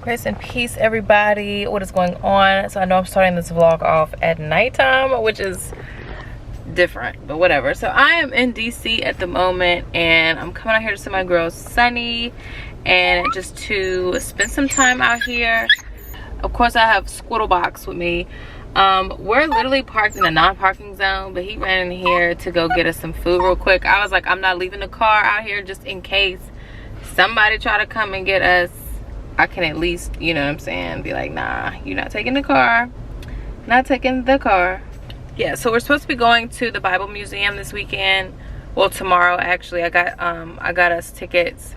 Grace and peace, everybody. What is going on? So I know I'm starting this vlog off at nighttime, which is different, but whatever. So I am in DC at the moment, and I'm coming out here to see my girl Sunny, and just to spend some time out here. Of course, I have Squirtlebox with me. We're literally parked in a non-parking zone, but he ran in here to go get us some food real quick. I was like, I'm not leaving the car out here just in case somebody try to come and get us. I can at least, you know what I'm saying, be like, nah, you're not taking the car. Not taking the car. Yeah, so we're supposed to be going to the Bible Museum this weekend. Well, tomorrow actually. I got us tickets,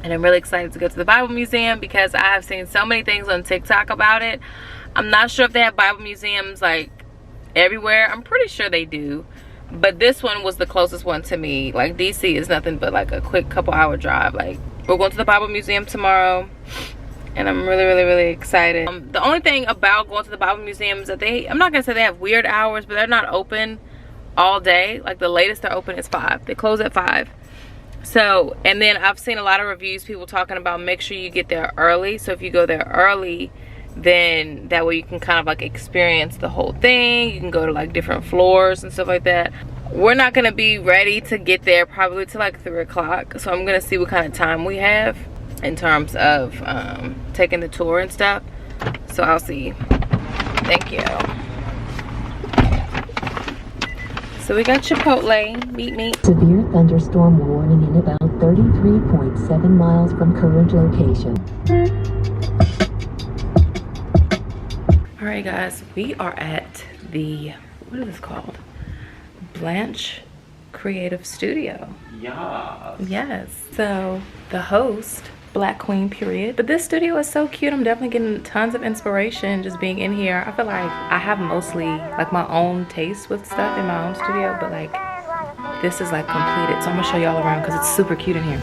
and I'm really excited to go to the Bible Museum because I have seen so many things on TikTok about it. I'm not sure if they have Bible museums like everywhere. I'm pretty sure they do, but this one was the closest one to me. Like, DC is nothing but like a quick couple-hour drive. Like, we're going to the Bible Museum tomorrow, and I'm really excited. The only thing about going to the Bible Museum is that I'm not gonna say they have weird hours, but they're not open all day. Like, the latest they're open is 5. They close at 5. So, and then I've seen a lot of reviews, people talking about make sure you get there early. So if you go there early, then that way you can kind of like experience the whole thing. You can go to like different floors and stuff like that. We're not gonna be ready to get there probably till like 3 o'clock. So I'm gonna see what kind of time we have in terms of taking the tour and stuff. So I'll see. Thank you. So we got Chipotle, meat. Severe thunderstorm warning in about 33.7 miles from current location. Alright guys, we are at the, what is this called? Blanche Creative Studio. Yes. So the host, Black Queen period. But this studio is so cute. I'm definitely getting tons of inspiration just being in here. I feel like I have mostly like my own taste with stuff in my own studio, but like this is like completed. So I'm gonna show y'all around because it's super cute in here.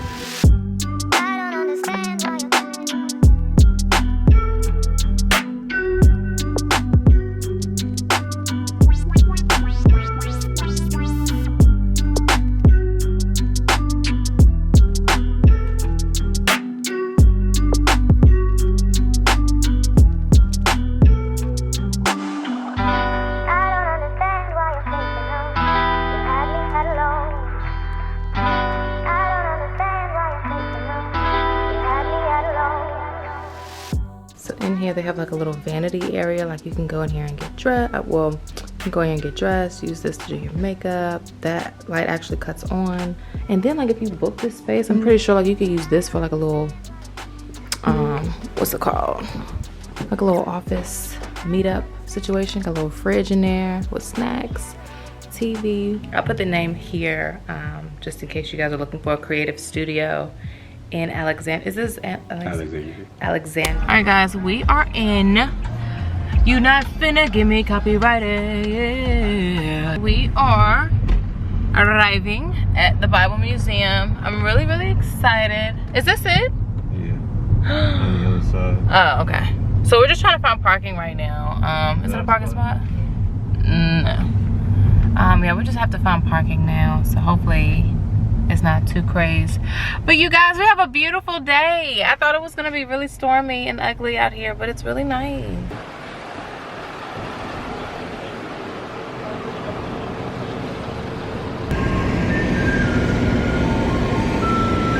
In here they have like a little vanity area, like you can go in here and get dressed. Well, you can go in here and get dressed, use this to do your makeup. That light actually cuts on, and then like if you book this space, I'm pretty sure like you could use this for like a little what's it called, like a little office meetup situation. Got a little fridge in there with snacks, TV. I'll put the name here just in case you guys are looking for a creative studio in Alexandria. Is this Alexandria? All right guys, we are in. You not finna give me copyrighted. We are arriving at the Bible Museum. I'm really excited. Is this it? Yeah. On the other side. Oh, okay. So we're just trying to find parking right now. Is it a parking spot? No. Yeah, we just have to find parking now. So hopefully it's not too crazy. But you guys, we have a beautiful day. I thought it was gonna be really stormy and ugly out here, but it's really nice.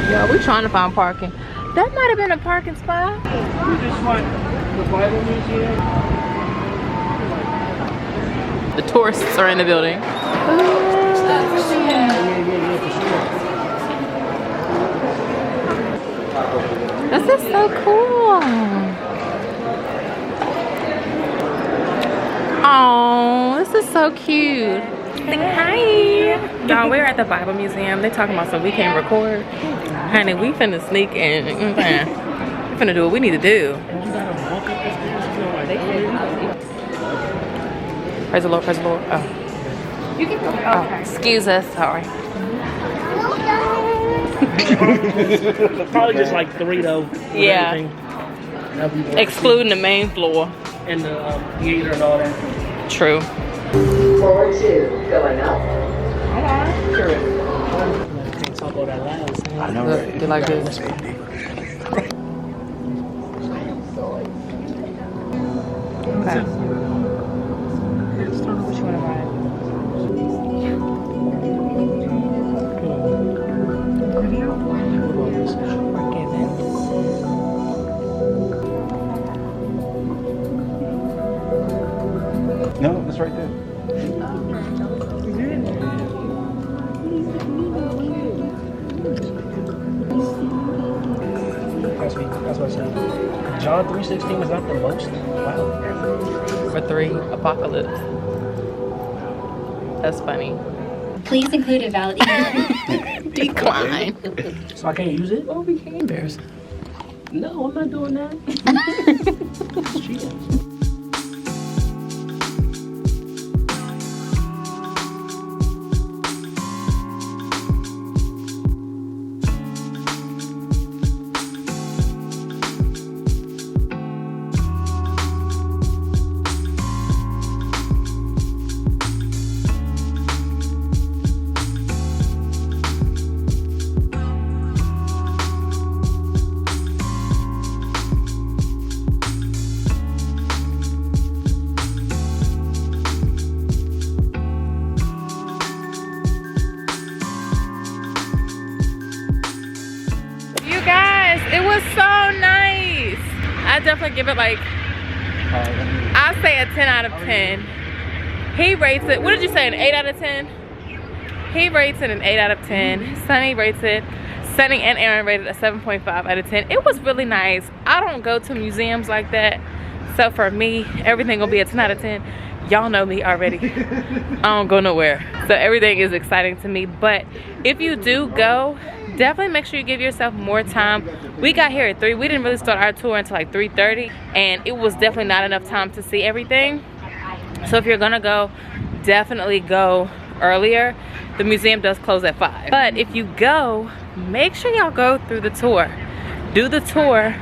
Yeah, we're trying to find parking. That might have been a parking spot. We just want the Bible Museum. The tourists are in the building. This is so cool. Oh, this is so cute. Hi. Y'all, we're at the Bible Museum. They talking about so we can't record. Honey, we finna sneak in. We finna do what we need to do. Praise the Lord, praise the Lord. Oh. You can. Oh, excuse us. Sorry. Probably just like 3 though. Yeah. Excluding the main floor. And the theater and all that. True. Floor 2, going up. Can't talk all that loud. I know, Look, right? they like this. Okay. Which one am I? No, it's right there. That's what I said. John 3:16 is not the most. Wow. For 3, Apocalypse. That's funny. Please include a valid Decline. So I can't use it? Oh, we can't. Embarrassing. No, I'm not doing that. It's cheating. It was so nice. I definitely give it like, I'll say a 10 out of 10. He rates it, what did you say, an 8 out of 10? He rates it an 8 out of 10. Sunny rates it, Sunny and Aaron rated a 7.5 out of 10. It was really nice. I don't go to museums like that. So for me, everything will be a 10 out of 10. Y'all know me already. I don't go nowhere. So everything is exciting to me. But if you do go, definitely make sure you give yourself more time. We got here at 3. We didn't really start our tour until like 3:30, and it was definitely not enough time to see everything. So if you're gonna go, definitely go earlier. The museum does close at 5. But if you go, make sure y'all go through the tour. Do the tour.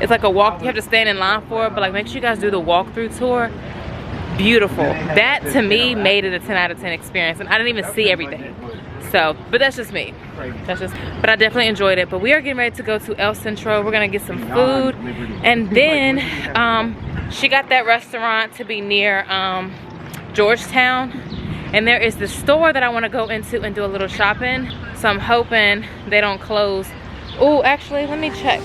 It's like a walk, you have to stand in line for it, but like make sure you guys do the walkthrough tour. Beautiful. That to me made it a 10 out of 10 experience, and I didn't even see everything. So, but that's just me. But I definitely enjoyed it. But we are getting ready to go to El Centro. We're gonna get some food, and then she got that restaurant to be near Georgetown, and there is the store that I want to go into and do a little shopping. So I'm hoping they don't close. Oh, actually, let me check.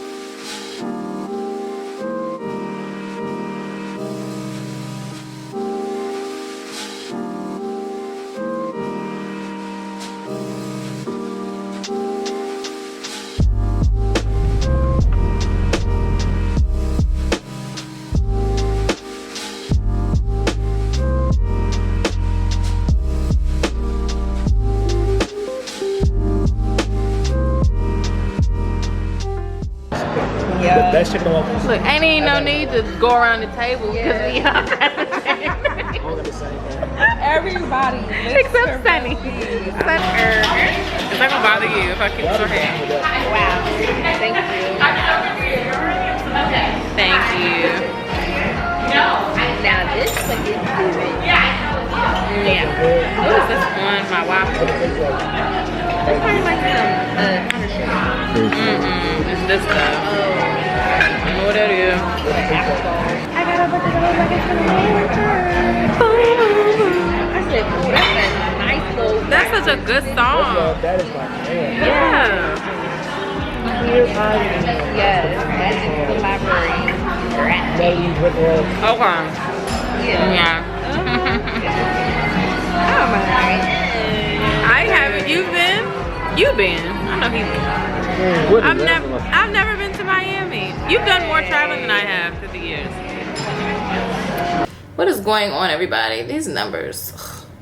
That shit come up. Look, ain't even no need to go around the table because we all everybody except Sunny. It's not gonna bother you if I keep your hand. Wow. Thank you. Thank you. Now this one is good. Yeah. What is this on my Wi-Fi? It's probably like It's this stuff. I know what that is. I got a bunch of those like it's I said, ooh, that's a nice little. That's such a good song. That is my jam. Yeah. Yes, that is the library. Okay. Yeah. Oh my. I haven't. You've been? You've been. I know he's been. I've never been to Miami. You've done more traveling than I have through the years. What is going on, everybody? These numbers.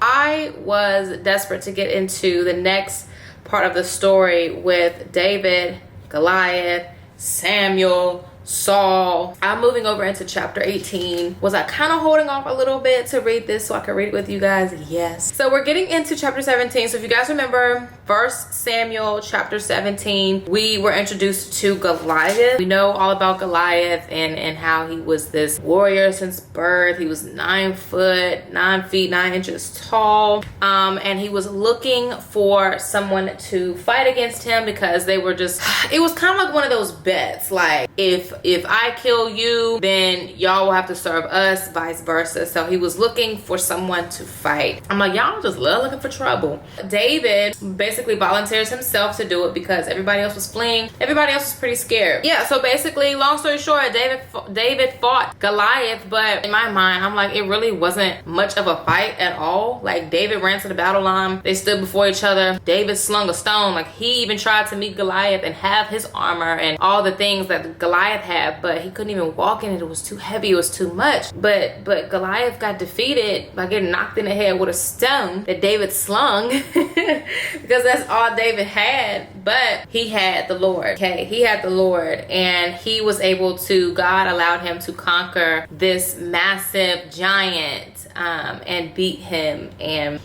I was desperate to get into the next part of the story with David, Goliath, Samuel, Saul. I'm moving over into chapter 18. Was I kind of holding off a little bit to read this so I could read it with you guys? Yes. So we're getting into chapter 17. So if you guys remember 1 Samuel chapter 17, we were introduced to Goliath. We know all about Goliath and how he was this warrior since birth. He was 9 feet 9 inches tall, and he was looking for someone to fight against him because they were just, it was kind of like one of those bets, like if I kill you, then y'all will have to serve us, vice versa. So he was looking for someone to fight. I'm like, y'all just love looking for trouble. David basically volunteers himself to do it because everybody else was fleeing. Everybody else was pretty scared. Yeah, so basically, long story short, David fought Goliath, but in my mind, I'm like, it really wasn't much of a fight at all. Like, David ran to the battle line. They stood before each other. David slung a stone. Like, he even tried to meet Goliath and have his armor and all the things that Goliath had, but he couldn't even walk in it. It was too heavy. It was too much. But Goliath got defeated by getting knocked in the head with a stone that David slung because that's all David had. But he had the Lord. Okay, he had the Lord, and he was able to, God allowed him to conquer this massive giant and beat him. And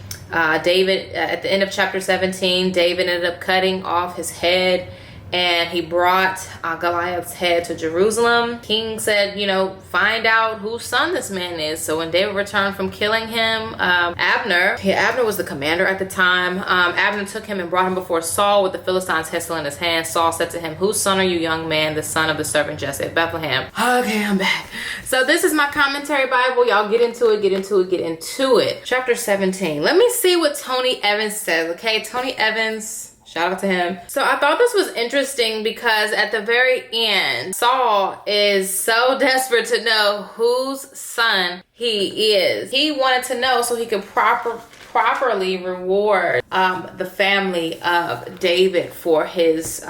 David, at the end of chapter 17, David ended up cutting off his head, and he brought Goliath's head to Jerusalem. King said, you know, find out whose son this man is. So when David returned from killing him, Abner was the commander at the time. Abner took him and brought him before Saul with the Philistines' pistol in his hand. Saul said to him, whose son are you, young man? The son of the servant Jesse of Bethlehem. Okay, I'm back. So this is my commentary Bible. Y'all get into it. Chapter 17. Let me see what Tony Evans says. Okay, Tony Evans, shout out to him. So I thought this was interesting because at the very end, Saul is so desperate to know whose son he is. He wanted to know so he could properly reward the family of David for his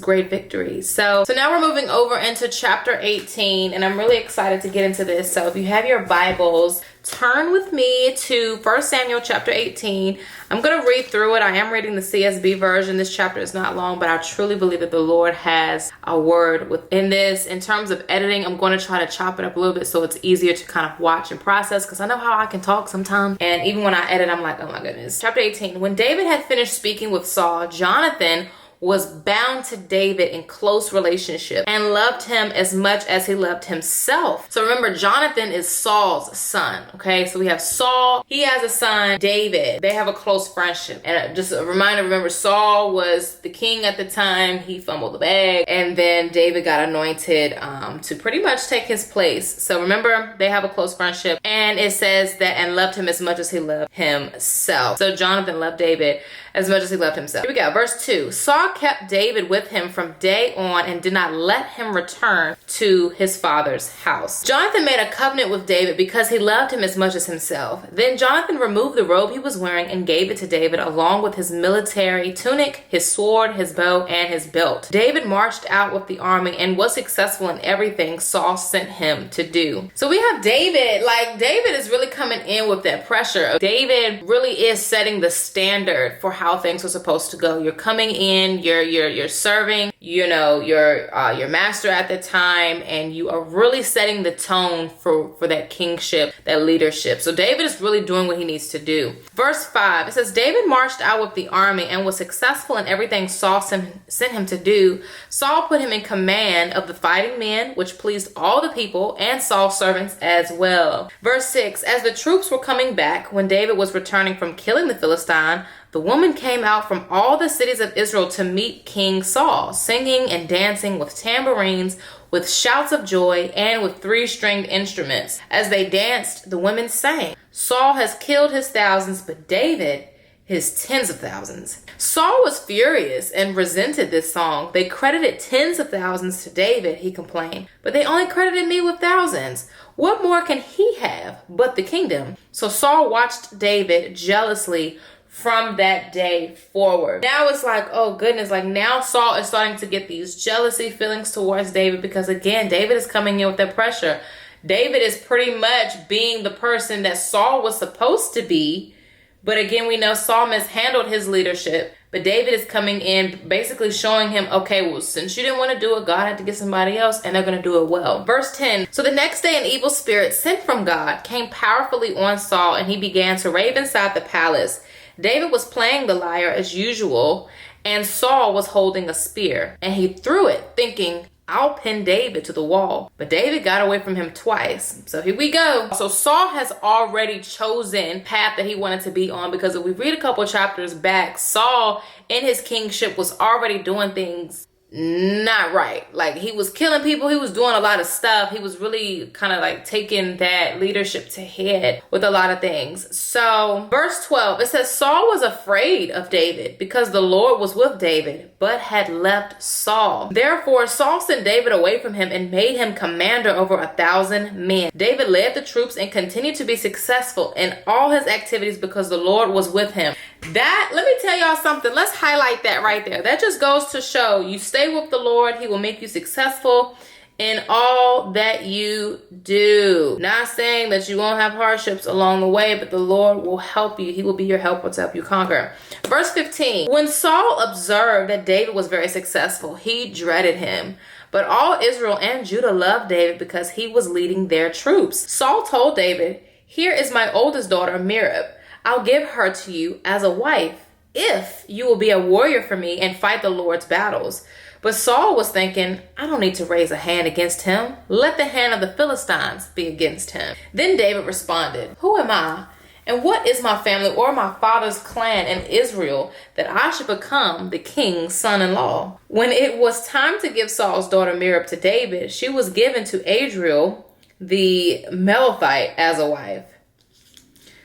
great victories. So now we're moving over into chapter 18, and I'm really excited to get into this. So if you have your Bibles, turn with me to 1 Samuel chapter 18. I'm going to read through it. I am reading the CSB version. This chapter is not long, but I truly believe that the Lord has a word within this. In terms of editing, I'm going to try to chop it up a little bit so it's easier to kind of watch and process, because I know how I can talk sometimes. And even when I edit, I'm like, oh my goodness. Chapter 18. When David had finished speaking with Saul, Jonathan was bound to David in close relationship and loved him as much as he loved himself. So remember, Jonathan is Saul's son. Okay, so we have Saul, he has a son, David. They have a close friendship. And just a reminder, remember, Saul was the king at the time. He fumbled the bag, and then David got anointed to pretty much take his place. So remember, they have a close friendship, and it says that, and loved him as much as he loved himself. So Jonathan loved David as much as he loved himself. Here we go, verse 2. Saul kept David with him from day on and did not let him return to his father's house. Jonathan made a covenant with David because he loved him as much as himself. Then Jonathan removed the robe he was wearing and gave it to David along with his military tunic, his sword, his bow, and his belt. David marched out with the army and was successful in everything Saul sent him to do. So we have David, like David is really coming in with that pressure. David really is setting the standard for how things are supposed to go. You're coming in, you're serving, you know, your master at the time, and you are really setting the tone for that kingship, that leadership. So David is really doing what he needs to do. Verse 5, it says, David marched out with the army and was successful in everything Saul sent him to do. Saul put him in command of the fighting men, which pleased all the people and Saul's servants as well. Verse 6, as the troops were coming back, when David was returning from killing the Philistine, the woman came out from all the cities of Israel to meet King Saul, singing and dancing with tambourines, with shouts of joy, and with 3-stringed instruments. As they danced, the women sang, Saul has killed his thousands, but David his tens of thousands. Saul was furious and resented this song. They credited tens of thousands to David, he complained, but they only credited me with thousands. What more can he have but the kingdom? So Saul watched David jealously from that day forward. Now it's like, oh goodness, like now Saul is starting to get these jealousy feelings towards David, because again, David is coming in with that pressure. David is pretty much being the person that Saul was supposed to be But again, we know Saul mishandled his leadership. But David is coming in basically showing him, okay, well, since you didn't want to do it, God had to get somebody else and they're going to do it well. Verse 10, so the next day an evil spirit sent from God came powerfully on Saul and he began to rave inside the palace. David was playing the lyre as usual and Saul was holding a spear and he threw it thinking, I'll pin David to the wall. But David got away from him twice. So here we go. So Saul has already chosen path that he wanted to be on, because if we read a couple chapters back, Saul in his kingship was already doing things not right. Like, he was killing people, he was doing a lot of stuff. He was really kind of like taking that leadership to head with a lot of things. So verse 12, it says Saul was afraid of David because the Lord was with David, but had left Saul. Therefore Saul sent David away from him and made him commander over 1,000 men. David led the troops and continued to be successful in all his activities because the Lord was with him. That, let me tell y'all something. Let's highlight that right there. That just goes to show you stay with the Lord, he will make you successful in all that you do. Not saying that you won't have hardships along the way, but the Lord will help you. He will be your helper to help you conquer. Verse 15, when Saul observed that David was very successful, he dreaded him. But all Israel and Judah loved David because he was leading their troops. Saul told David, here is my oldest daughter, Merab. I'll give her to you as a wife if you will be a warrior for me and fight the Lord's battles. But Saul was thinking, I don't need to raise a hand against him. Let the hand of the Philistines be against him. Then David responded, who am I? And what is my family or my father's clan in Israel that I should become the king's son-in-law? When it was time to give Saul's daughter Merab to David, she was given to Adriel the Melithite as a wife.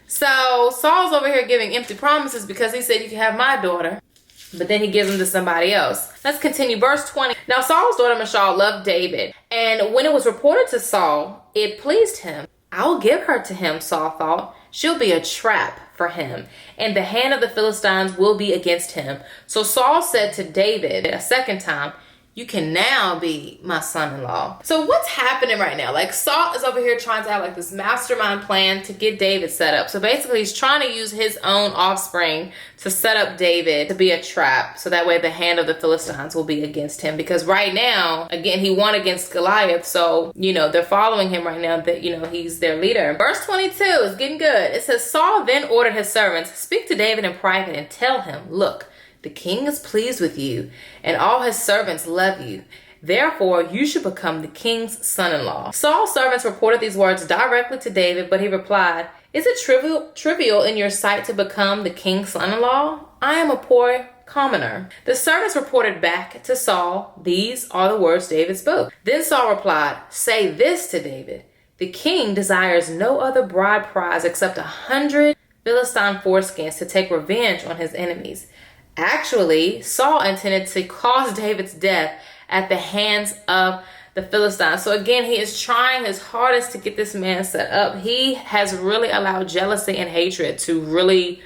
So Saul's over here giving empty promises because he said you can have my daughter, but then he gives them to somebody else. Let's continue. Verse 20. Now Saul's daughter Michal loved David, and when it was reported to Saul, it pleased him. I'll give her to him, Saul thought. She'll be a trap for him, and the hand of the Philistines will be against him. So Saul said to David a second time, you can now be my son-in-law. So what's happening right now? Like, Saul is over here trying to have like this mastermind plan to get David set up. So basically he's trying to use his own offspring to set up David to be a trap. So that way the hand of the Philistines will be against him. Because right now, again, he won against Goliath. So, they're following him right now that, he's their leader. Verse 22 is getting good. It says, Saul then ordered his servants, speak to David in private and tell him, look, the king is pleased with you, and all his servants love you. Therefore, you should become the king's son-in-law. Saul's servants reported these words directly to David, but he replied, is it trivial in your sight to become the king's son-in-law? I am a poor commoner. The servants reported back to Saul, these are the words David spoke. Then Saul replied, say this to David, the king desires no other bride prize except 100 Philistine foreskins to take revenge on his enemies. Actually, Saul intended to cause David's death at the hands of the Philistines. So again, he is trying his hardest to get this man set up. He has really allowed jealousy and hatred to really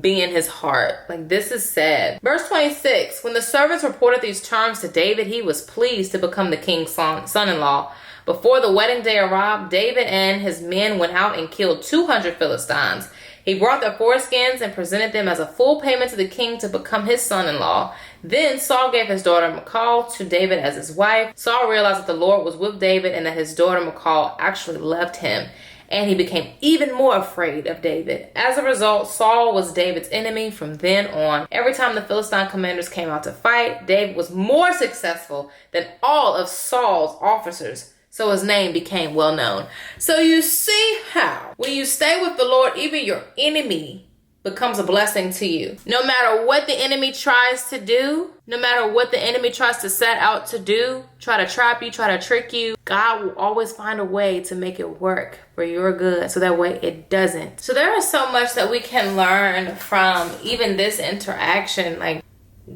be in his heart. Like, this is sad. Verse 26, when the servants reported these terms to David, he was pleased to become the king's son-in-law. Before the wedding day arrived, David and his men went out and killed 200 Philistines. He brought their foreskins and presented them as a full payment to the king to become his son-in-law. Then Saul gave his daughter Michal to David as his wife. Saul realized that the Lord was with David and that his daughter Michal actually loved him. And he became even more afraid of David. As a result, Saul was David's enemy from then on. Every time the Philistine commanders came out to fight, David was more successful than all of Saul's officers. So his name became well known. So you see how when you stay with the Lord, even your enemy becomes a blessing to you. No matter what the enemy tries to do, no matter what the enemy tries to set out to do, try to trap you, try to trick you, God will always find a way to make it work for your good. So that way it doesn't. So there is so much that we can learn from even this interaction. Like,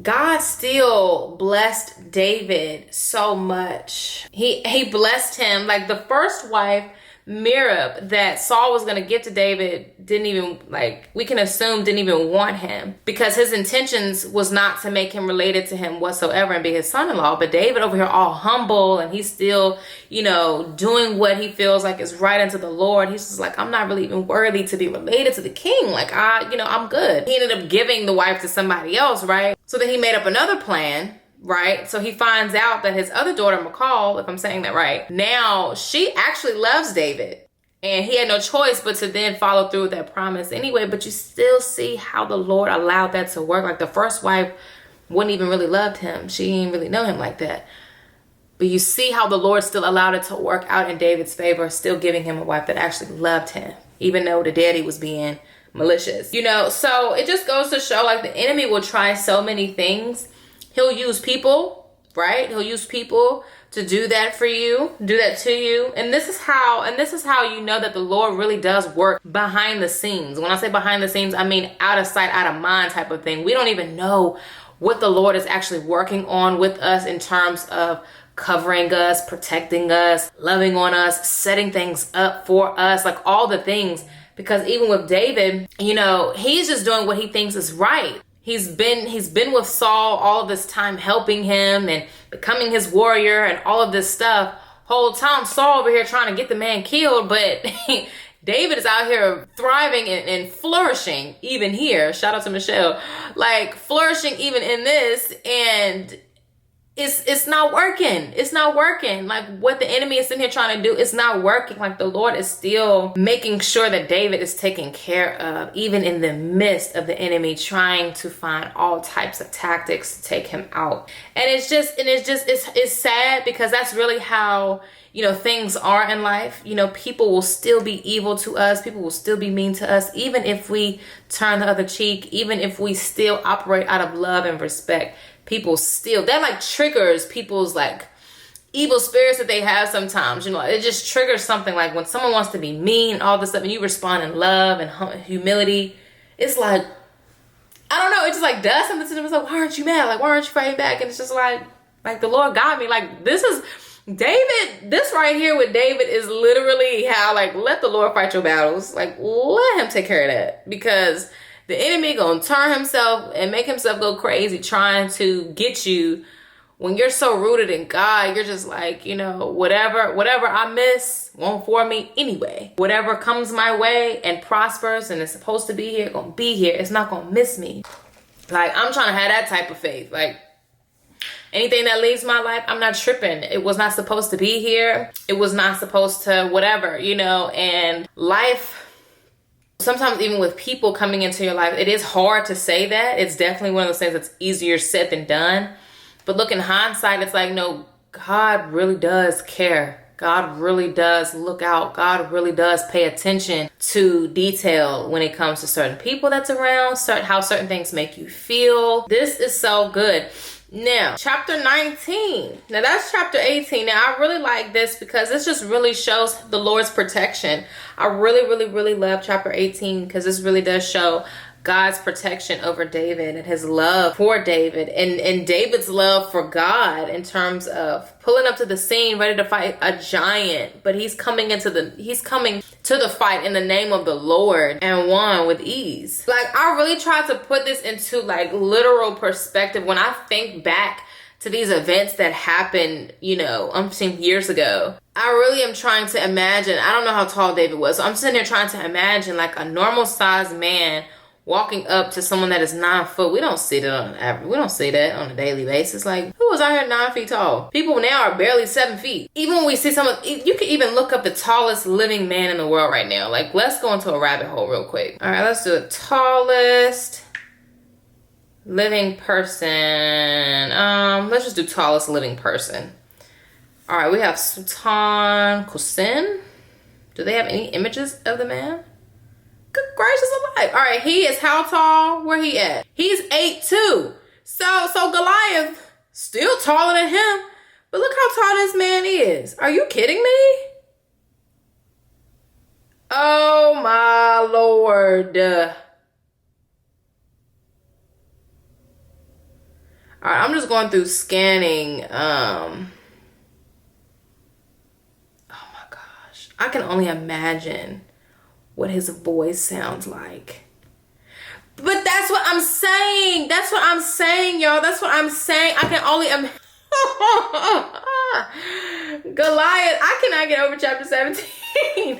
God still blessed David so much. He blessed him. Like, the first wife Merab that Saul was going to give to David didn't even, like, we can assume didn't even want him, because his intentions was not to make him related to him whatsoever and be his son-in-law. But David over here all humble, and he's still, you know, doing what he feels like is right unto the Lord. He's just like, I'm not really even worthy to be related to the king. Like, I'm good. He ended up giving the wife to somebody else, right? So then he made up another plan, right? So he finds out that his other daughter, Michal, if I'm saying that right, now she actually loves David. And he had no choice but to then follow through with that promise anyway. But you still see how the Lord allowed that to work. Like, the first wife wouldn't even really loved him. She didn't really know him like that. But you see how the Lord still allowed it to work out in David's favor, still giving him a wife that actually loved him, even though the daddy was being malicious, you know? So it just goes to show, like, the enemy will try so many things. He'll use people, right? He'll use people to do that for you, do that to you. And this is how you know that the Lord really does work behind the scenes. When I say behind the scenes, I mean out of sight, out of mind type of thing. We don't even know what the Lord is actually working on with us in terms of covering us, protecting us, loving on us, setting things up for us, like all the things. Because even with David, you know, he's just doing what he thinks is right. He's been with Saul all of this time, helping him and becoming his warrior and all of this stuff. Whole time Saul over here trying to get the man killed, but David is out here thriving and flourishing even here. Shout out to Michelle. Like, flourishing even in this, and it's not working. It's not working. Like, what the enemy is sitting here trying to do, it's not working. Like, the Lord is still making sure that David is taken care of, even in the midst of the enemy trying to find all types of tactics to take him out. And it's sad, because that's really how, you know, things are in life. You know, people will still be evil to us. People will still be mean to us, even if we turn the other cheek, even if we still operate out of love and respect. People still, that like triggers people's like evil spirits that they have sometimes. You know, it just triggers something. Like when someone wants to be mean, all this stuff, and you respond in love and humility, it's like, I don't know, it just like does something to them. It's like, why aren't you mad? Like, why aren't you fighting back? And it's just like the Lord got me. Like, this is David, this right here with David is literally how, like, let the Lord fight your battles. Like, let him take care of that, because the enemy gonna turn himself and make himself go crazy trying to get you. When you're so rooted in God, you're just like, you know, whatever I miss won't for me anyway. Whatever comes my way and prospers and is supposed to be here, gonna be here. It's not gonna miss me. Like, I'm trying to have that type of faith. Like, anything that leaves my life, I'm not tripping. It was not supposed to be here. It was not supposed to whatever, you know. And life, sometimes even with people coming into your life, it is hard to say that. It's definitely one of those things that's easier said than done. But look, in hindsight, it's like, no, God really does care. God really does look out. God really does pay attention to detail when it comes to certain people that's around, how certain things make you feel. This is so good. Now, chapter 19. Now, that's chapter 18. Now, I really like this because this just really shows the Lord's protection. I really, really, really love chapter 18 because this really does show God's protection over David and his love for David and David's love for God in terms of pulling up to the scene, ready to fight a giant. But he's coming to the fight in the name of the Lord and won with ease. Like, I really tried to put this into like literal perspective when I think back to these events that happened, you know, umpteen years ago. I really am trying to imagine, I don't know how tall David was. So I'm sitting here trying to imagine like a normal sized man walking up to someone that is 9 foot. We don't see that on average. We don't see that on a daily basis. Like, who was out here 9 feet tall? People now are barely 7 feet. Even when we see someone, you can even look up the tallest living man in the world right now. Like, let's go into a rabbit hole real quick. All right, let's do the tallest living person. Let's just do tallest living person. All right, we have Sultan Qasim. Do they have any images of the man? Good gracious alive. All right, he is how tall? Where he at? He's 8'2". So Goliath still taller than him. But look how tall this man is. Are you kidding me? Oh my Lord. All right, I'm just going through scanning. Oh my gosh. I can only imagine what his voice sounds like. But that's what I'm saying. That's what I'm saying, y'all. That's what I'm saying. I can only Goliath, I cannot get over chapter 17.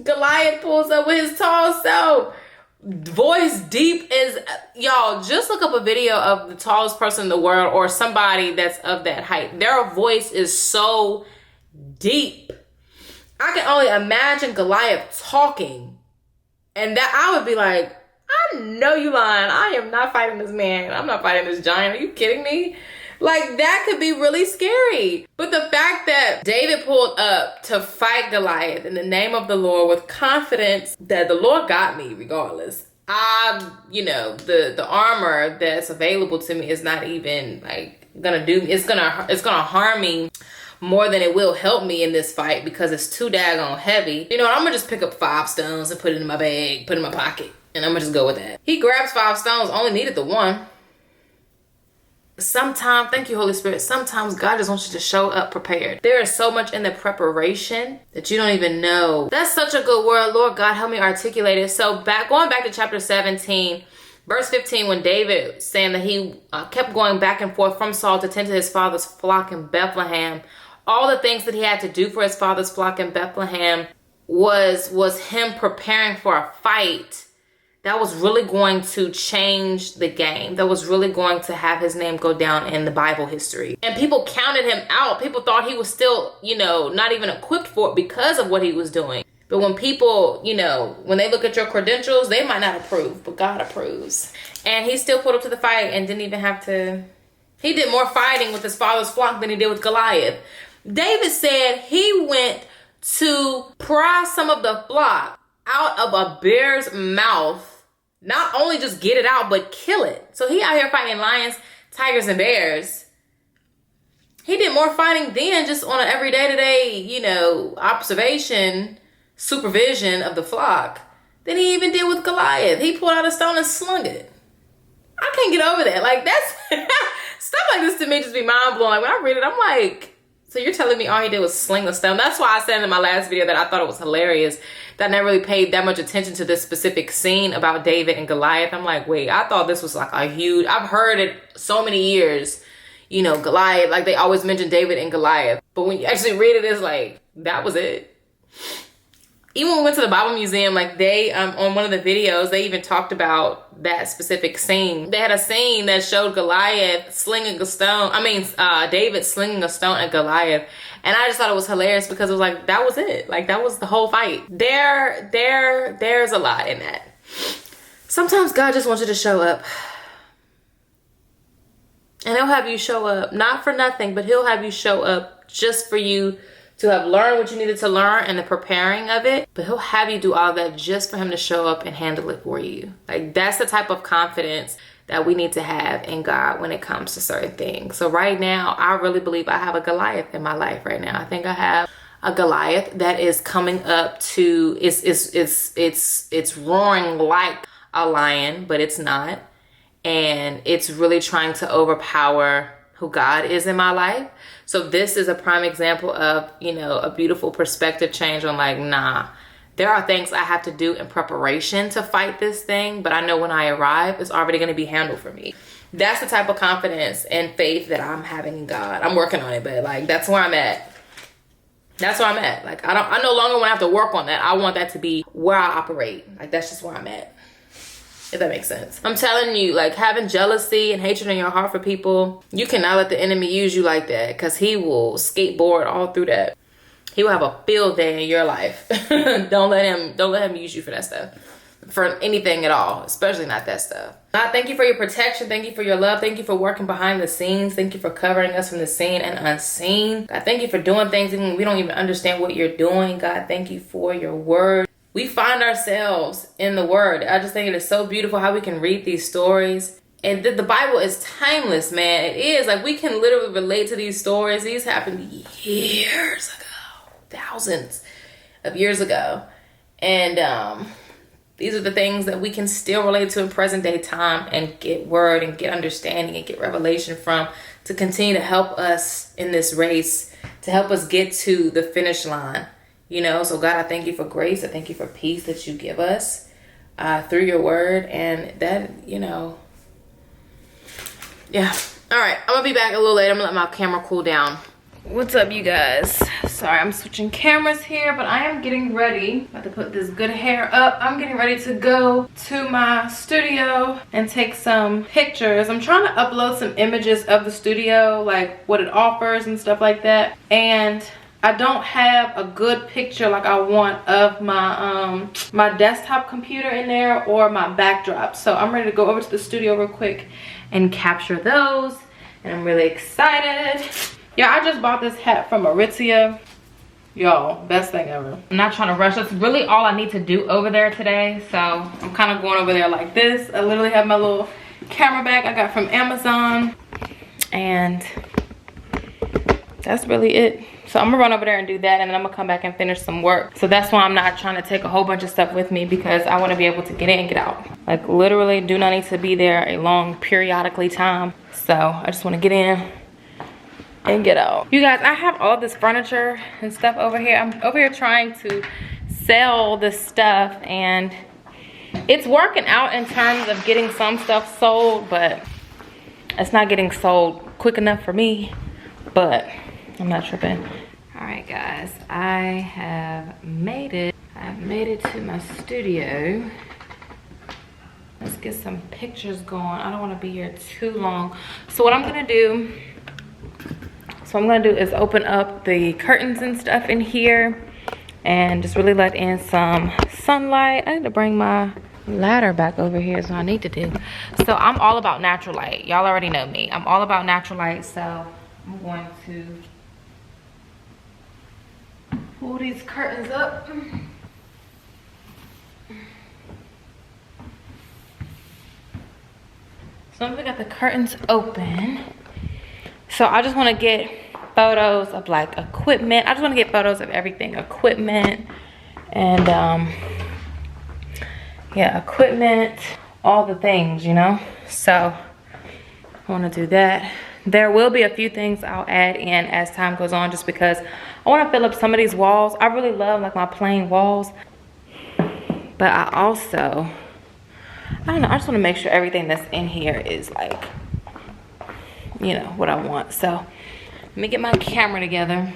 Goliath pulls up with his tall self. Voice deep as, y'all, just look up a video of the tallest person in the world or somebody that's of that height. Their voice is so deep. I can only imagine Goliath talking, and that I would be like, I know you lying. I am not fighting this man. I'm not fighting this giant. Are you kidding me? Like, that could be really scary. But the fact that David pulled up to fight Goliath in the name of the Lord with confidence that the Lord got me regardless. The armor that's available to me is not even like gonna do, it's gonna harm me more than it will help me in this fight because it's too daggone heavy. You know what, I'm gonna just pick up 5 stones and put it in my bag, put it in my pocket, and I'm gonna just go with that. He grabs 5 stones, only needed the 1. Sometimes, thank you, Holy Spirit, sometimes God just wants you to show up prepared. There is so much in the preparation that you don't even know. That's such a good word. Lord God, help me articulate it. So going back to chapter 17, verse 15, when David saying that he kept going back and forth from Saul to tend to his father's flock in Bethlehem, all the things that he had to do for his father's flock in Bethlehem was him preparing for a fight that was really going to change the game, that was really going to have his name go down in the Bible history. And people counted him out. People thought he was still, not even equipped for it because of what he was doing. But when people, when they look at your credentials, they might not approve, but God approves. And he still pulled up to the fight and didn't even have to. He did more fighting with his father's flock than he did with Goliath. David said he went to pry some of the flock out of a bear's mouth. Not only just get it out, but kill it. So he out here fighting lions, tigers, and bears. He did more fighting then just on an everyday observation, supervision of the flock than he even did with Goliath. He pulled out a stone and slung it. I can't get over that. Like, that's stuff like this to me just be mind blowing. Like, when I read it, I'm like, so you're telling me all he did was sling a stone? That's why I said in my last video that I thought it was hilarious that I never really paid that much attention to this specific scene about David and Goliath. I'm like, wait, I thought this was like a huge, I've heard it so many years, Goliath, like they always mention David and Goliath. But when you actually read it, it's like, that was it. Even when we went to the Bible Museum, like they, on one of the videos, they even talked about that specific scene. They had a scene that showed David slinging a stone at Goliath. And I just thought it was hilarious because it was like, that was it. Like, that was the whole fight. There's a lot in that. Sometimes God just wants you to show up. And he'll have you show up, not for nothing, but he'll have you show up just for you to have learned what you needed to learn and the preparing of it. But he'll have you do all that just for him to show up and handle it for you. Like, that's the type of confidence that we need to have in God when it comes to certain things. So right now, I really believe I have a Goliath in my life right now. I think I have a Goliath that is coming up to, it's roaring like a lion, but it's not. And it's really trying to overpower who God is in my life. So this is a prime example of, a beautiful perspective change on like, nah, there are things I have to do in preparation to fight this thing, but I know when I arrive, it's already going to be handled for me. That's the type of confidence and faith that I'm having in God. I'm working on it, but like, that's where I'm at. That's where I'm at. Like, I no longer want to have to work on that. I want that to be where I operate. Like, that's just where I'm at. If that makes sense. I'm telling you, like, having jealousy and hatred in your heart for people, you cannot let the enemy use you like that, because he will skateboard all through that. He will have a field day in your life. Don't let him use you for that stuff, for anything at all, especially not that stuff. God, thank you for your protection. Thank you for your love. Thank you for working behind the scenes. Thank you for covering us from the seen and unseen. God, thank you for doing things even when we don't even understand what you're doing. God, thank you for your word. We find ourselves in the word. I just think it is so beautiful how we can read these stories. And the Bible is timeless, man. It is. Like, we can literally relate to these stories. These happened years ago, thousands of years ago. And these are the things that we can still relate to in present day time and get word and get understanding and get revelation from, to continue to help us in this race, to help us get to the finish line. You know, so God, I thank you for grace. I thank you for peace that you give us through your word. And that, you know, yeah. All right, I'm gonna be back a little later. I'm gonna let my camera cool down. What's up, you guys? Sorry, I'm switching cameras here, but I am getting ready. About to put this good hair up. I'm getting ready to go to my studio and take some pictures. I'm trying to upload some images of the studio, like what it offers and stuff like that. And I don't have a good picture like I want of my my desktop computer in there or my backdrop. So I'm ready to go over to the studio real quick and capture those. And I'm really excited. Yeah, I just bought this hat from Aritzia. Y'all, best thing ever. I'm not trying to rush. That's really all I need to do over there today. So I'm kind of going over there like this. I literally have my little camera bag I got from Amazon. And that's really it. So I'm gonna run over there and do that, and then I'm gonna come back and finish some work. So that's why I'm not trying to take a whole bunch of stuff with me, because I want to be able to get in and get out. Like literally do not need to be there a long periodically time. So I just want to get in and get out. You guys, I have all this furniture and stuff over here. I'm over here trying to sell this stuff, and it's working out in terms of getting some stuff sold, but it's not getting sold quick enough for me. But I'm not tripping. All right, guys, I have made it. I've made it to my studio. Let's get some pictures going. I don't want to be here too long. So what I'm gonna do is open up the curtains and stuff in here and just really let in some sunlight. I need to bring my ladder back over here, so I need to do. So I'm all about natural light. Y'all already know me. I'm all about natural light, so I'm going to pull these curtains up. So I'm gonna get the curtains open. So I just want to get photos of like equipment. I just want to get photos of everything, equipment, and yeah, equipment, all the things, you know. So I want to do that. There will be a few things I'll add in as time goes on, just because I want to fill up some of these walls. I really love like my plain walls, but I also, I don't know, I just want to make sure everything that's in here is like, you know, what I want. So let me get my camera together.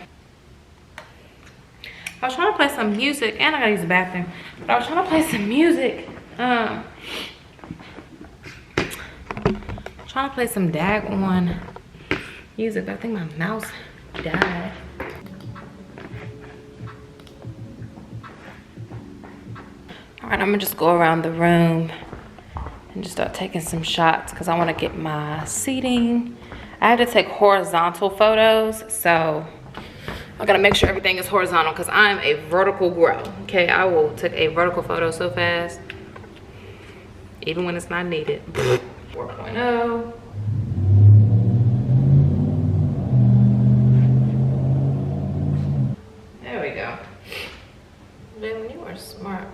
I was trying to play some music, and I gotta use the bathroom, but I was trying to play some music. Trying to play some daggone music, but I think my mouse died. All right, I'm gonna just go around the room and just start taking some shots, because I want to get my seating. I have to take horizontal photos, so I gotta make sure everything is horizontal, because I'm a vertical girl. Okay, I will take a vertical photo so fast, even when it's not needed. 4.0. There we go. Then you are smart.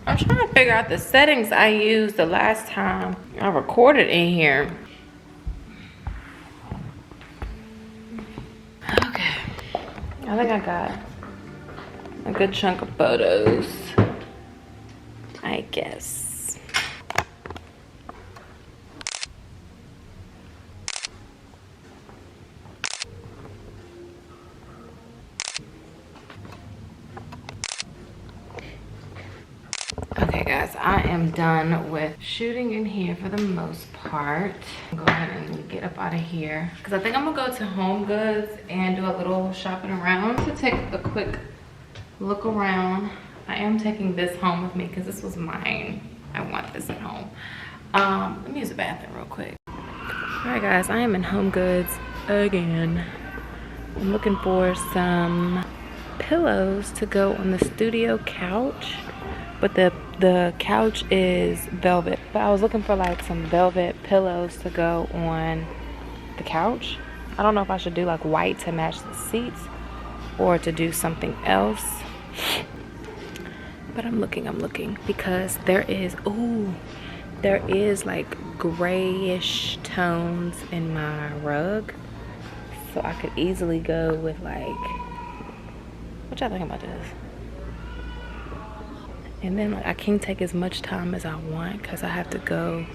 I'm trying to figure out the settings I used the last time I recorded in here. Okay. I think I got a good chunk of photos, I guess. Okay guys, I am done with shooting in here for the most part. Go ahead and get up out of here, because I think I'm gonna go to Home Goods and do a little shopping around. To take a quick look around. I am taking this home with me because this was mine. I want this at home. Let me use the bathroom real quick. All right guys, I am in Home Goods again. I'm looking for some pillows to go on the studio couch, but the couch is velvet. But I was looking for like some velvet pillows to go on the couch. I don't know if I should do like white to match the seats or to do something else. But I'm looking because there is, ooh, there is like grayish tones in my rug, so I could easily go with like, what y'all think about this? And then like I can't take as much time as I want because I have to go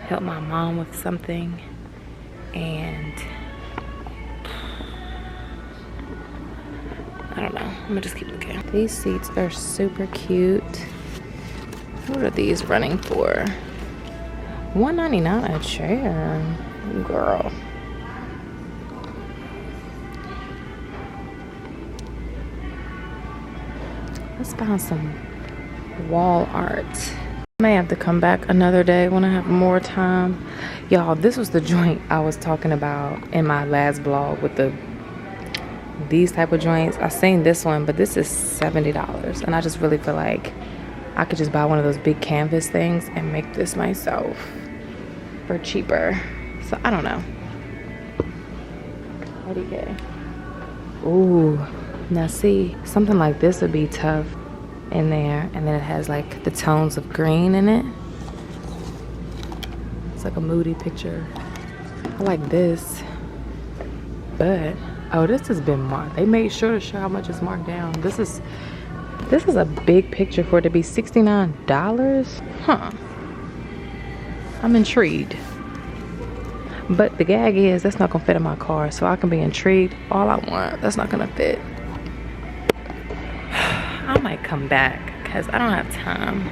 help my mom with something, and I don't know. I'm gonna just keep looking. These seats are super cute. What are these running for? $1.99 a chair, girl. Let's find some wall art. I may have to come back another day when I have more time. Y'all, this was the joint I was talking about in my last vlog with these type of joints. I seen this one, but this is $70, and I just really feel like I could just buy one of those big canvas things and make this myself for cheaper. So I don't know. $40K. Ooh, now see, something like this would be tough in there, and then it has like the tones of green in it. It's like a moody picture. I like this, but oh, this has been marked. They made sure to show how much it's marked down. This is a big picture for it to be $69. Huh. I'm intrigued. But the gag is that's not gonna fit in my car, so I can be intrigued all I want. That's not gonna fit. I might come back because I don't have time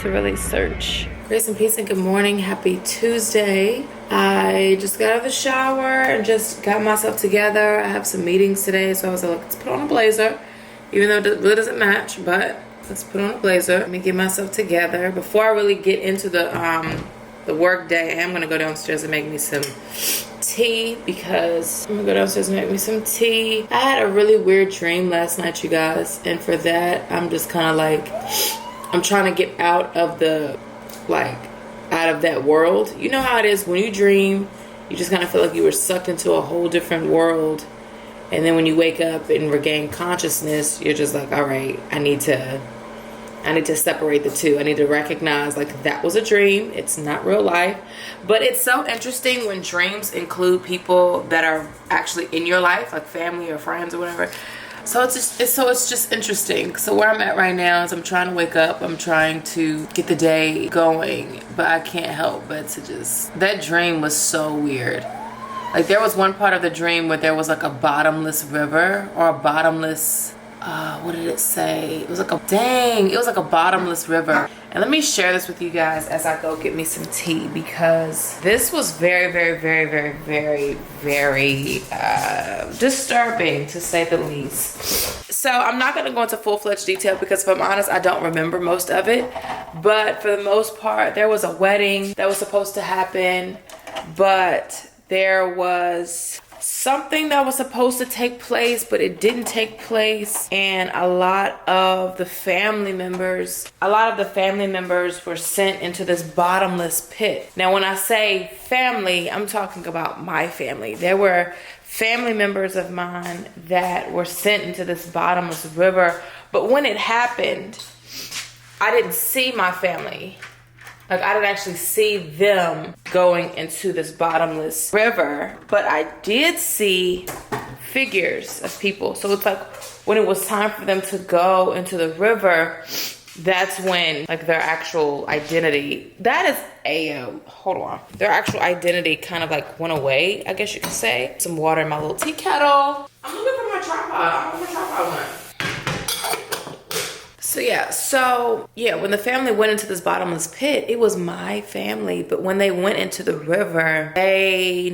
to really search. Grace and peace and good morning. Happy Tuesday. I just got out of the shower and just got myself together. I have some meetings today, so I was like, let's put on a blazer, even though it really doesn't match, but let's put on a blazer. Let me get myself together. Before I really get into the work day, I'm gonna go downstairs and make me some tea, because I'm gonna go downstairs and make me some tea. I had a really weird dream last night, you guys, and for that I'm just kind of like, I'm trying to get out of that world. You know how it is when you dream, you just kind of feel like you were sucked into a whole different world, and then when you wake up and regain consciousness, you're just like, all right, I need to separate the two. I need to recognize like that was a dream. It's not real life. But it's so interesting when dreams include people that are actually in your life, like family or friends or whatever. So it's just interesting. So where I'm at right now is I'm trying to wake up. I'm trying to get the day going, but I can't help but to just, that dream was so weird. Like there was one part of the dream where there was like a bottomless river, or a bottomless, what did it say? It was like a bottomless river. And let me share this with you guys as I go get me some tea, because this was very, very, very, very, very, very disturbing, to say the least. So I'm not going to go into full-fledged detail because, if I'm honest, I don't remember most of it. But for the most part, there was a wedding that was supposed to happen, but there was something that was supposed to take place, but it didn't take place. And a lot of the family members were sent into this bottomless pit. Now, when I say family, I'm talking about my family. There were family members of mine that were sent into this bottomless river. But when it happened, I didn't see my family. Like, I didn't actually see them going into this bottomless river, but I did see figures of people. So it's like when it was time for them to go into the river, that's when like their actual identity, hold on. Their actual identity kind of like went away, I guess you could say. Some water in my little tea kettle. I'm looking for my tripod. I don't know what tripod I want. So yeah, when the family went into this bottomless pit, it was my family. But when they went into the river, they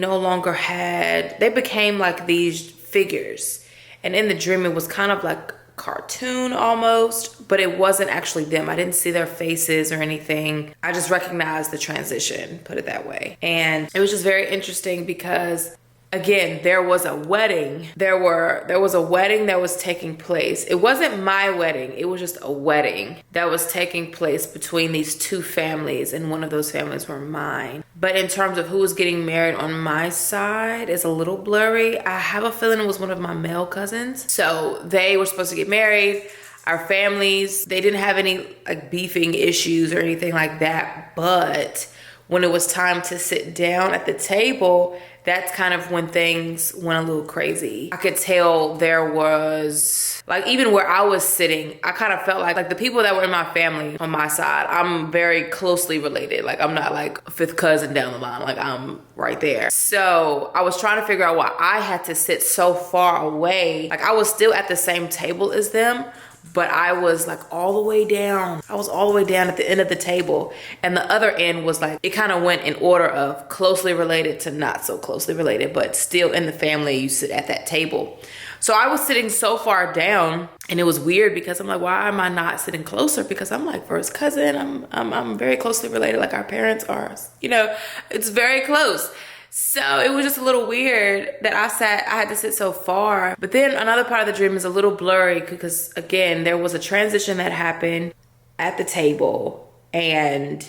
became like these figures. And in the dream, it was kind of like cartoon almost, but it wasn't actually them. I didn't see their faces or anything. I just recognized the transition, put it that way. And it was just very interesting because, again, there was a wedding. There was a wedding that was taking place. It wasn't my wedding. It was just a wedding that was taking place between these two families, and one of those families were mine. But in terms of who was getting married on my side, it's a little blurry. I have a feeling it was one of my male cousins. So they were supposed to get married. I Our families, they didn't have any like beefing issues or anything like that. But when it was time to sit down at the table, that's kind of when things went a little crazy. I could tell there was, like, even where I was sitting, I kind of felt like the people that were in my family on my side, I'm very closely related. Like, I'm not like a fifth cousin down the line. Like, I'm right there. So I was trying to figure out why I had to sit so far away. Like, I was still at the same table as them, but I was like all the way down. I was all the way down at the end of the table. And the other end was like, it kind of went in order of closely related to not so closely related, but still in the family, you sit at that table. So I was sitting so far down, and it was weird because I'm like, why am I not sitting closer? Because I'm like first cousin, I'm very closely related, like our parents are, you know, it's very close. So it was just a little weird that I had to sit so far. But then another part of the dream is a little blurry because, again, there was a transition that happened at the table. And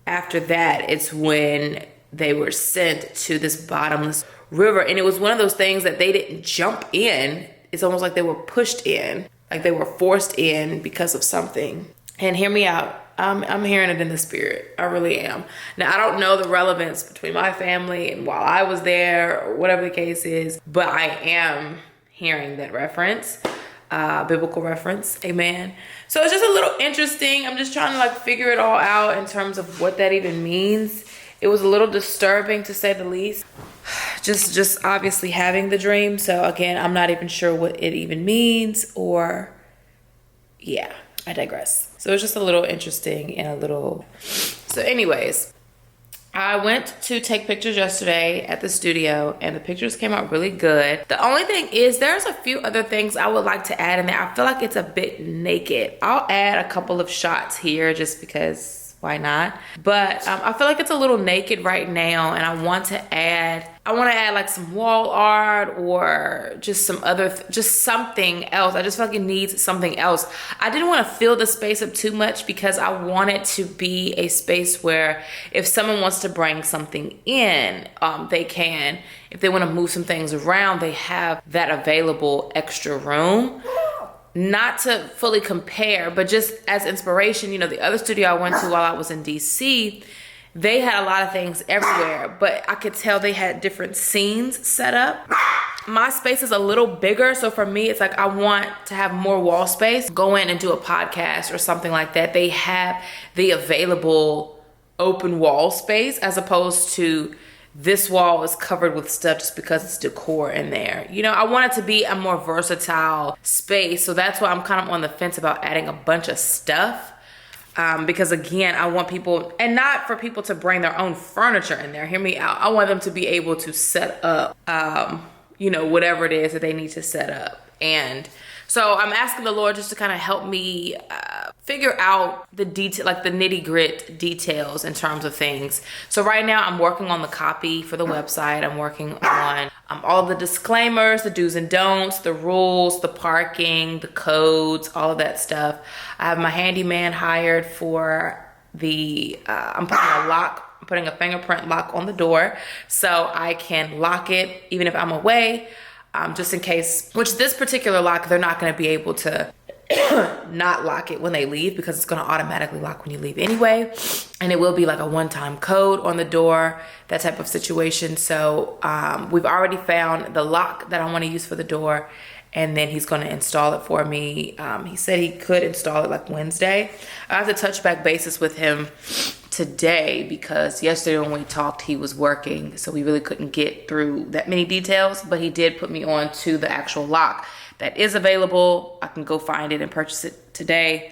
after that, it's when they were sent to this bottomless river. And it was one of those things that they didn't jump in. It's almost like they were pushed in, like they were forced in because of something. And hear me out. I'm hearing it in the spirit. I really am. Now, I don't know the relevance between my family and while I was there or whatever the case is, but I am hearing that reference, biblical reference. Amen. So it's just a little interesting. I'm just trying to like figure it all out in terms of what that even means. It was a little disturbing to say the least. Just obviously having the dream. So again, I'm not even sure what it even means, or yeah, I digress. So it's just a little interesting and a little... So anyways, I went to take pictures yesterday at the studio and the pictures came out really good. The only thing is there's a few other things I would like to add in there. I feel like it's a bit naked. I'll add a couple of shots here just because why not? But I feel like it's a little naked right now, and I want to add like some wall art or just some other, just something else. I just feel like it needs something else. I didn't want to fill the space up too much because I want it to be a space where if someone wants to bring something in, they can. If they want to move some things around, they have that available extra room. Not to fully compare, but just as inspiration, you know, the other studio I went to while I was in DC, they had a lot of things everywhere, but I could tell they had different scenes set up. My space is a little bigger, so for me, it's like I want to have more wall space. Go in and do a podcast or something like that. They have the available open wall space as opposed to this wall is covered with stuff just because it's decor in there. You know, I want it to be a more versatile space. So that's why I'm kind of on the fence about adding a bunch of stuff. Because again, I want people, and not for people to bring their own furniture in there. Hear me out. I want them to be able to set up, you know, whatever it is that they need to set up. And so I'm asking the Lord just to kind of help me figure out the detail, like the nitty gritty details in terms of things. So right now I'm working on the copy for the website. I'm working on all the disclaimers, the do's and don'ts, the rules, the parking, the codes, all of that stuff. I have my handyman hired for the, I'm putting a fingerprint lock on the door so I can lock it even if I'm away. Just in case, which this particular lock, they're not going to be able to not lock it when they leave because it's going to automatically lock when you leave anyway. And it will be like a one-time code on the door, that type of situation. So we've already found the lock that I want to use for the door, and then he's going to install it for me. He said he could install it like Wednesday. I have to touch back bases with him today because yesterday when we talked he was working, so we really couldn't get through that many details, but he did put me on to the actual lock that is available. I can go find it and purchase it today,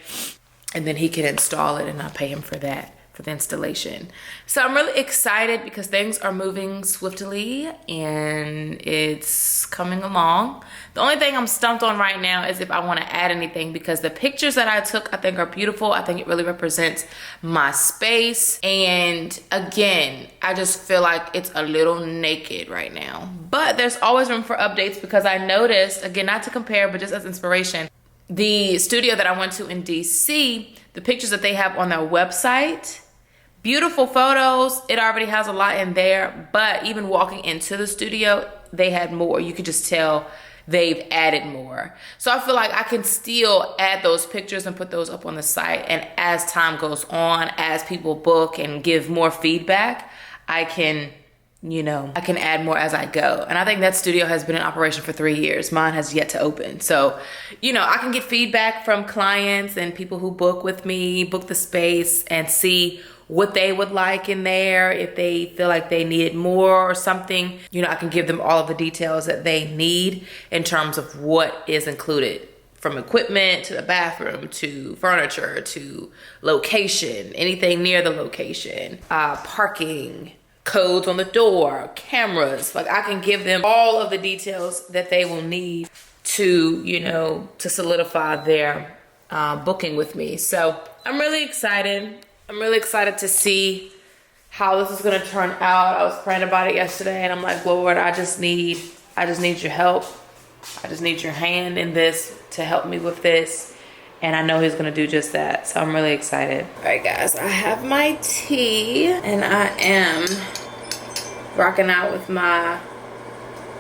and then he can install it and I'll pay him for that, for the installation. So I'm really excited because things are moving swiftly and it's coming along. The only thing I'm stumped on right now is if I want to add anything, because the pictures that I took I think are beautiful. I think it really represents my space, and again, I just feel like it's a little naked right now. But there's always room for updates because I noticed, again, not to compare but just as inspiration, the studio that I went to in DC, the pictures that they have on their website, beautiful photos. It already has a lot in there, but even walking into the studio, they had more. You could just tell they've added more. So I feel like I can still add those pictures and put those up on the site. And as time goes on, as people book and give more feedback, I can add more as I go. And I think that studio has been in operation for 3 years. Mine has yet to open. So, I can get feedback from clients and people who book with me, book the space, and see what they would like in there. If they feel like they needed more or something, I can give them all of the details that they need in terms of what is included, from equipment to the bathroom to furniture to location, anything near the location, parking, codes on the door, cameras. Like, I can give them all of the details that they will need to, to solidify their booking with me. So I'm really excited. I'm really excited to see how this is going to turn out. I was praying about it yesterday, and I'm like, Lord, I just need your help. I just need your hand in this to help me with this. And I know he's gonna do just that. So I'm really excited. All right, guys, I have my tea, and I am rocking out with my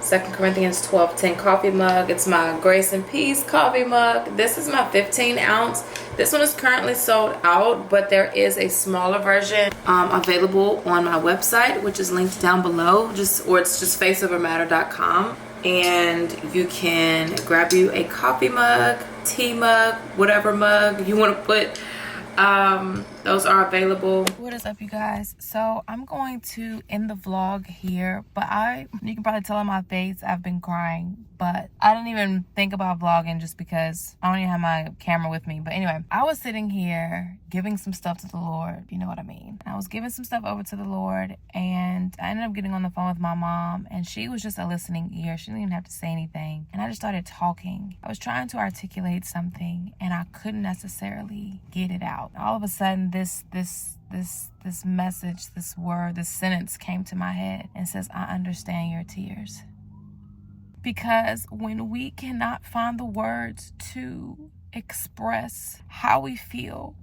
2 Corinthians 12:10 coffee mug. It's my Grace and Peace coffee mug. This is my 15-ounce. This one is currently sold out, but there is a smaller version available on my website, which is linked down below, or it's just faceovermatter.com. And you can grab you a coffee mug, tea mug, whatever mug you want to put. Those are available. What is up, you guys? So I'm going to end the vlog here, but you can probably tell on my face I've been crying, but I didn't even think about vlogging just because I don't even have my camera with me. But anyway, I was sitting here giving some stuff to the Lord, you know what I mean? I was giving some stuff over to the Lord, and I ended up getting on the phone with my mom, and she was just a listening ear. She didn't even have to say anything. And I just started talking. I was trying to articulate something, and I couldn't necessarily get it out. All of a sudden, this message, this word, this sentence came to my head and says, I understand your tears. Because when we cannot find the words to express how we feel,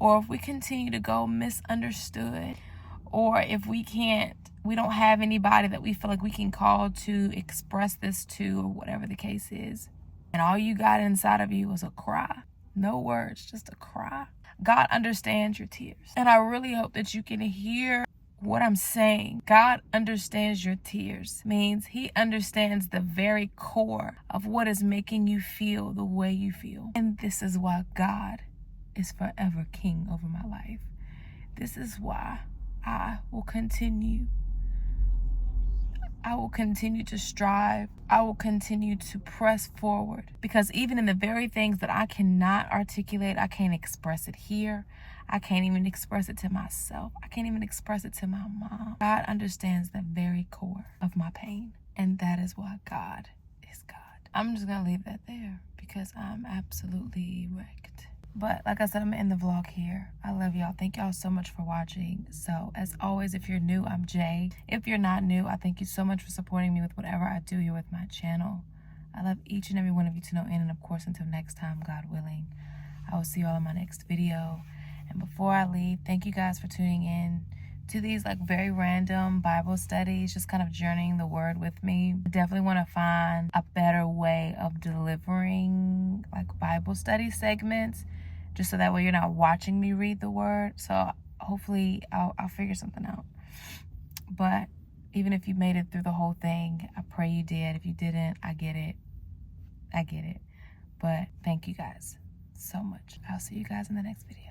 or if we continue to go misunderstood, or if we don't have anybody that we feel like we can call to express this to, or whatever the case is, and all you got inside of you was a cry, no words, just a cry, God understands your tears. And I really hope that you can hear what I'm saying. God understands your tears. Means he understands the very core of what is making you feel the way you feel. And this is why God is forever king over my life. This is why I will continue to strive. I will continue to press forward, because even in the very things that I cannot articulate, I can't express it here. I can't even express it to myself. I can't even express it to my mom. God understands the very core of my pain, and that is why God is God. I'm just gonna leave that there because I'm absolutely wrecked. But like I said, I'm gonna end the vlog here. I love y'all. Thank y'all so much for watching. So as always, if you're new, I'm Jay. If you're not new, I thank you so much for supporting me with whatever I do here with my channel. I love each and every one of you to no end. And of course, until next time, God willing, I will see you all in my next video. And before I leave, thank you guys for tuning in to these like very random Bible studies, just kind of journeying the word with me. I definitely want to find a better way of delivering like Bible study segments, just so that way you're not watching me read the word. So hopefully I'll figure something out. But even if you made it through the whole thing, I pray you did. If you didn't, I get it. But thank you guys so much. I'll see you guys in the next video.